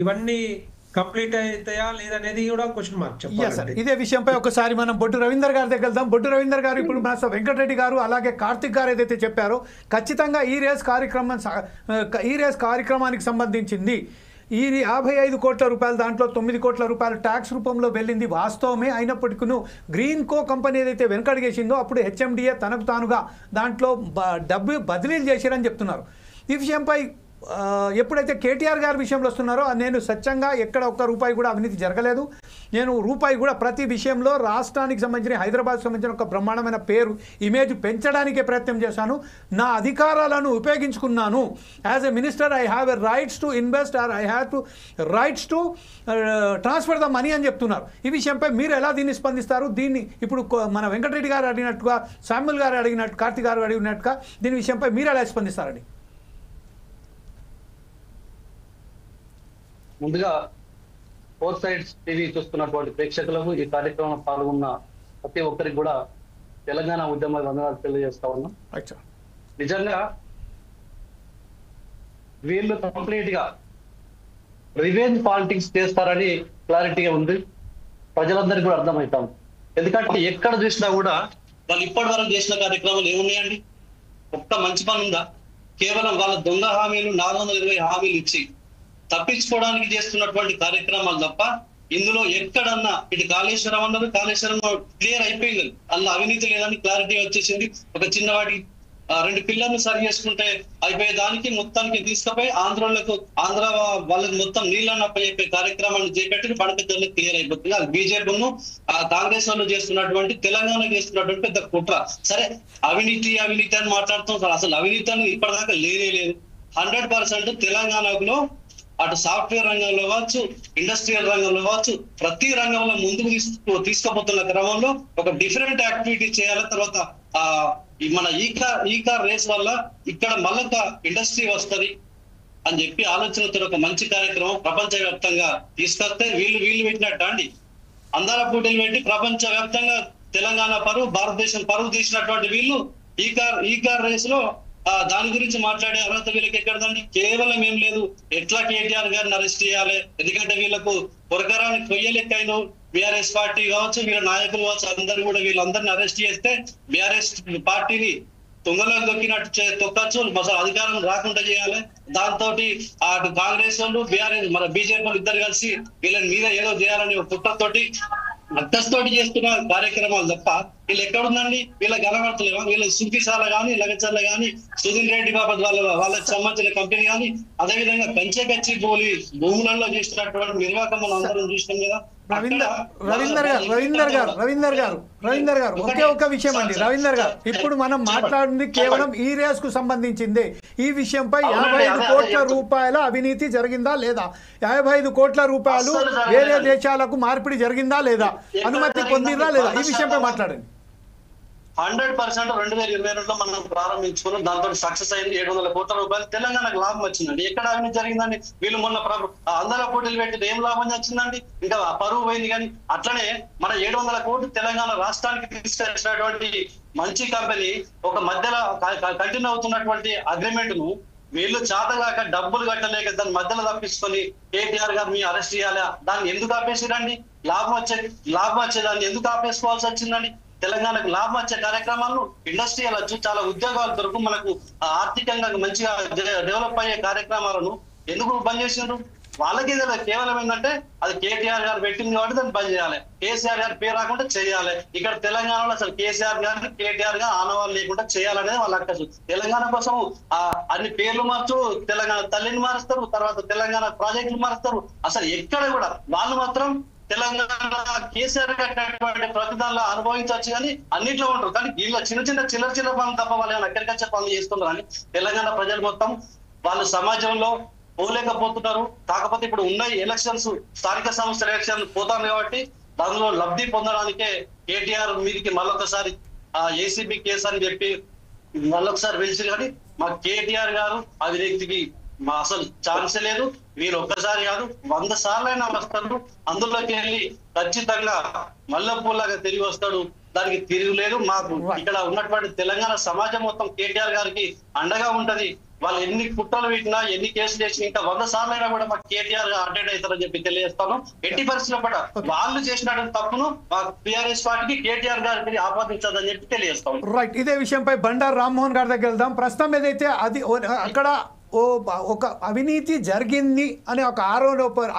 ఇవన్నీ కంప్లీట్ అయితాయా లేదనేది కూడా క్వశ్చన్ మార్క్ చెప్పాలి. ఇదే విషయంపై ఒకసారి మనం బొడ్డు రవీందర్ గారి దగ్గర వెళ్దాం. బొడ్డు రవీందర్ గారు, ఇప్పుడు మన వెంకటరెడ్డి గారు అలాగే కార్తిక్ గారు ఏదైతే చెప్పారో ఖచ్చితంగా ఈ రేస్ కార్యక్రమానికి సంబంధించింది ఈ 55 కోట్ల రూపాయలు దాంట్లో 9 కోట్ల రూపాయలు ట్యాక్స్ రూపంలో వెళ్ళింది వాస్తవమే. అయినప్పటికీ గ్రీన్ కో కంపెనీ ఏదైతే వెనకడిగేసిందో అప్పుడు హెచ్ఎండిఏ తనకు తానుగా దాంట్లో డబ్బు బదిలీలు చేశారని చెప్తున్నారు. ఈ విషయంపై ఎప్పుడైతే కేటీఆర్ గారి విషయంలో వస్తున్నారో నేను స్వచ్ఛంగా ఎక్కడ ఒక్క రూపాయి కూడా అవినీతి జరగలేదు, నేను రూపాయి కూడా ప్రతి విషయంలో రాష్ట్రానికి సంబంధించిన హైదరాబాద్కి సంబంధించిన ఒక బ్రహ్మాండమైన పేరు ఇమేజ్ పెంచడానికే ప్రయత్నం చేశాను, నా అధికారాలను ఉపయోగించుకున్నాను. As a minister I have a rights to invest or I have to rights to transfer the money అని చెప్తున్నారు. ఈ విషయంపై మీరు ఎలా దీన్ని స్పందిస్తారు? దీన్ని ఇప్పుడు మన వెంకటరెడ్డి గారు అడిగినట్టుగా, శామ్యుల్ గారు అడిగినట్టు, కార్తిక్ గారు అడిగినట్టుగా దీని విషయంపై మీరు ఎలా స్పందిస్తారండి? ముందుగా ఫోర్ సైడ్స్ టీవీ చూస్తున్నటువంటి ప్రేక్షకులకు, ఈ కార్యక్రమంలో పాల్గొన్న ప్రతి ఒక్కరికి కూడా తెలంగాణ ఉద్యమ వందనాలు తెలియజేస్తా ఉన్నాం. నిజంగా వీళ్ళు కంప్లీట్ గా రివెంజ్ పాలిటిక్స్ చేస్తారని క్లారిటీగా ఉంది, ప్రజలందరికీ కూడా అర్థమవుతాం. ఎందుకంటే ఎక్కడ చూసినా కూడా వాళ్ళు ఇప్పటి వరకు చేసిన కార్యక్రమాలు ఏమున్నాయండి? ఒక్క మంచి పని ఉందా? కేవలం వాళ్ళ దొంగ హామీలు 420 హామీలు ఇచ్చి తప్పించుకోవడానికి చేస్తున్నటువంటి కార్యక్రమాలు తప్ప ఇందులో ఎక్కడన్నా ఇటు కాళేశ్వరం అన్నారు, కాళేశ్వరం క్లియర్ అయిపోయింది, అందులో అవినీతి లేదని క్లారిటీ వచ్చేసింది. ఒక చిన్నవాడి 2 పిల్లర్లు సరి చేసుకుంటే అయిపోయేదానికి మొత్తానికి తీసుకుపోయి ఆంధ్ర వాళ్ళకి మొత్తం నీళ్ళన్న చెప్పే కార్యక్రమాన్ని చేపట్టి బడకజల్లు క్లియర్ అయిపోతుంది. అది బీజేపీను కాంగ్రెస్ వాళ్ళు చేస్తున్నటువంటి, తెలంగాణ చేస్తున్నటువంటి పెద్ద కుట్ర. సరే అవినీతి అని మాట్లాడుతాం, అసలు అవినీతి అని ఇప్పటిదాకా లేనే లేదు. 100% తెలంగాణలో అటు సాఫ్ట్వేర్ రంగంలో కావచ్చు, ఇండస్ట్రియల్ రంగంలో కావచ్చు, ప్రతి రంగంలో ముందుకు తీసుకుపోతున్న క్రమంలో ఒక డిఫరెంట్ యాక్టివిటీ చేయాలి. తర్వాత మన ఈ కార్ రేస్ వల్ల ఇక్కడ మళ్ళొక ఇండస్ట్రీ వస్తుంది అని చెప్పి ఆలోచనతో ఒక మంచి కార్యక్రమం ప్రపంచవ్యాప్తంగా తీసుకొస్తే వీళ్ళు పెట్టినట్టు అండి అందర పోటీలు పెట్టి ప్రపంచవ్యాప్తంగా తెలంగాణ పరువు, భారతదేశం పరువు తీసినటువంటి వీళ్ళు ఈ కార్ రేస్ లో దాని గురించి మాట్లాడే అర్హత వీళ్ళకి ఎక్కడదండి? కేవలం ఏం లేదు, ఎట్లా కేటీఆర్ గారిని అరెస్ట్ చేయాలి, ఎందుకంటే వీళ్ళకు పొరకరానికి కొయ్యలెక్కైన బీఆర్ఎస్ పార్టీ కావచ్చు, వీళ్ళ నాయకులు కావచ్చు, అందరూ కూడా వీళ్ళందరినీ అరెస్ట్ చేస్తే బీఆర్ఎస్ పార్టీని తుంగలోకి తొక్కచ్చు, అసలు అధికారం రాకుండా చేయాలి. దాంతో అటు కాంగ్రెస్ వాళ్ళు, బీఆర్ఎస్ మన బీజేపీ వాళ్ళు ఇద్దరు కలిసి వీళ్ళని మీద ఏదో చేయాలని ఒక కుట్రతోటి అక్కస్తోటి చేస్తున్న కార్యక్రమాలు తప్ప వీళ్ళు ఎక్కడుందండి? వీళ్ళకి కనబడతలేవా? వీళ్ళ సుంకిసాల కానీ, లగచర్ల కానీ, సుధీర్ రెడ్డి బాబత్ వాళ్ళకి సంబంధించిన కంపెనీ కానీ, అదేవిధంగా కంచెకచ్చి పోలి భూములలో చేసినటువంటి నిర్వాహకం మనం అందరం చూసినాం కదా. రవీందర్ గారు ఒకే ఒక విషయం అండి. రవీందర్ గారు, ఇప్పుడు మనం మాట్లాడింది కేవలం ఈ రేస్ కు సంబంధించిందే. ఈ విషయంపై 55 కోట్ల రూపాయల అవినీతి జరిగిందా లేదా? 55 కోట్ల రూపాయలు వేరే దేశాలకు మార్పిడి జరిగిందా లేదా? అనుమతి పొందిందా లేదా? ఈ విషయంపై మాట్లాడండి. 100% 2022లో మనం ప్రారంభించుకున్నాం. దాంతో సక్సెస్ అయింది. 700 కోట్ల రూపాయలు తెలంగాణకు లాభం వచ్చిందండి. ఎక్కడ అవినీతి జరిగిందండి? వీళ్ళు మొన్న అందరూ పోటీలు పెట్టి ఏం లాభం వచ్చిందండి? ఇంకా పరువు పోయింది. కానీ అట్లనే మన 700 కోట్లు తెలంగాణ రాష్ట్రానికి తీసుకొచ్చినటువంటి మంచి కంపెనీ ఒక మధ్యలో కంటిన్యూ అవుతున్నటువంటి అగ్రిమెంట్ ను వీళ్ళు చేతగాక డబ్బులు కట్టలేక దాని మధ్యలో తప్పించుకొని కేటీఆర్ గారు మీ అరెస్ట్ చేయాలి, దాన్ని ఎందుకు ఆపేసిరండి? లాభం వచ్చేదాన్ని ఎందుకు ఆపేసుకోవాల్సి వచ్చిందండి? తెలంగాణకు లాభం వచ్చే కార్యక్రమాలను, ఇండస్ట్రియల్ వచ్చు, చాలా ఉద్యోగాలు దొరకు, మనకు ఆర్థికంగా మంచిగా డెవలప్ అయ్యే కార్యక్రమాలను ఎందుకు బంద్ చేసినారు? వాళ్ళకి కేవలం ఏంటంటే అది కేటీఆర్ గారు పెట్టింది కాబట్టి దాన్ని బంద్ చేయాలి, కేసీఆర్ గారి పేరు రాకుండా చేయాలి. ఇక్కడ తెలంగాణలో అసలు కేసీఆర్ గారిని కేటీఆర్ గారు ఆనవాళ్ళు లేకుండా చేయాలనేది వాళ్ళ అక్కసు. తెలంగాణ కోసం అన్ని పేర్లు మార్చు, తెలంగాణ తల్లిని మారుస్తారు, తర్వాత తెలంగాణ ప్రాజెక్టులు మారుస్తారు. అసలు ఎక్కడ కూడా వాళ్ళు మాత్రం తెలంగాణ కేసీఆర్ కట్టినటువంటి ప్రతిదానిలో అనుభవించవచ్చు కానీ అన్నింటిలో ఉంటారు. కానీ వీళ్ళ చిల్లర పనులు తప్ప వాళ్ళు ఏమైనా ఎక్కడికొచ్చే పనులు చేస్తున్నారు అని తెలంగాణ ప్రజలు మొత్తం వాళ్ళు సమాజంలో పోలేకపోతున్నారు. కాకపోతే ఇప్పుడు ఉన్న ఎలక్షన్స్, స్థానిక సంస్థల ఎలక్షన్ పోతారు కాబట్టి దానిలో లబ్ధి పొందడానికే కేటీఆర్ మీదికి మళ్ళొకసారి ఏసీబీ కేసు అని చెప్పి మళ్ళొకసారి పిలిచి, కానీ మా కేటీఆర్ గారు అవినీతికి అసలు ఛాన్సే లేదు. వీళ్ళు ఒక్కసారి కాదు 100 సార్లు అయినా వస్తారు. అందులోకి వెళ్ళి ఖచ్చితంగా మల్లెపూలాగా తిరిగి వస్తాడు. దానికి తిరుగులేదు. మాకు ఇక్కడ ఉన్నటువంటి తెలంగాణ సమాజం మొత్తం కేటీఆర్ గారికి అండగా ఉంటది. వాళ్ళు ఎన్ని కుట్రలు పెట్టినా ఎన్ని కేసులు చేసినా ఇంకా 100 సార్లు అయినా కూడా మాకు కేటీఆర్ అటెండ్ అవుతారని చెప్పి తెలియజేస్తాను. ఎట్టి పరిస్థితుల్లో కూడా వాళ్ళు చేసినటువంటి తప్పును మాకు టీఆర్ఎస్ పార్టీకి కేటీఆర్ గారికి ఆపాదించదని చెప్పి తెలియజేస్తాం. రైట్, ఇదే విషయంపై బండారు రామ్మోహన్ గారి దగ్గర వెళ్దాం. ప్రస్తుతం ఏదైతే అది అక్కడ ఒక అవినీతి జరిగింది అనే ఒక ఆరోపణ